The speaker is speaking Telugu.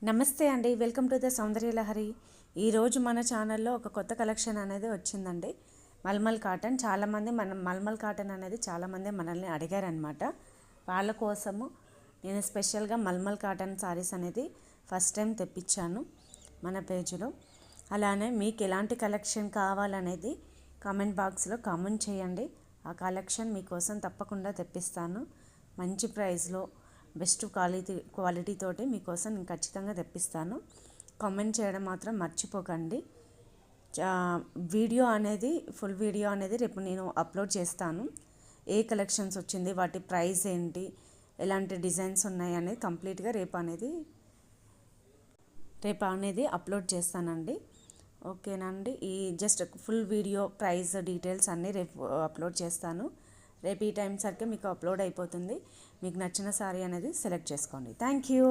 నమస్తే అండి, వెల్కమ్ టు ద సౌందర్య లహరి. ఈరోజు మన ఛానల్లో ఒక కొత్త కలెక్షన్ అనేది వచ్చిందండి. మల్మల్ కాటన్. చాలామంది మల్మల్ కాటన్ అనేది చాలామంది మనల్ని అడిగారనమాట. వాళ్ళ కోసము నేను స్పెషల్గా మల్మల్ కాటన్ సారీస్ అనేది ఫస్ట్ టైం తెప్పించాను మన పేజ్లో. అలానే మీకు ఎలాంటి కలెక్షన్ కావాలనేది కామెంట్ బాక్స్లో కామెంట్ చేయండి. ఆ కలెక్షన్ మీకోసం తప్పకుండా తెప్పిస్తాను. మంచి ప్రైస్లో బెస్ట్ క్వాలిటీ తోటి మీకోసం నేను ఖచ్చితంగా తెప్పిస్తాను. కామెంట్ చేయడం మాత్రం మర్చిపోకండి. ఫుల్ వీడియో అనేది రేపు నేను అప్లోడ్ చేస్తాను. ఏ కలెక్షన్స్ వచ్చింది, వాటి ప్రైస్ ఏంటి, ఎలాంటి డిజైన్స్ ఉన్నాయి అనేది కంప్లీట్గా రేపు అనేది అప్లోడ్ చేస్తానండి. ఓకేనండి. ఈ just full video price details అన్నీ రేపు అప్లోడ్ చేస్తాను. రేపు ఈ టైం సరికి మీకు అప్లోడ్ అయిపోతుంది. మీకు నచ్చిన సారీ అనేది సెలెక్ట్ చేసుకోండి. Thank you.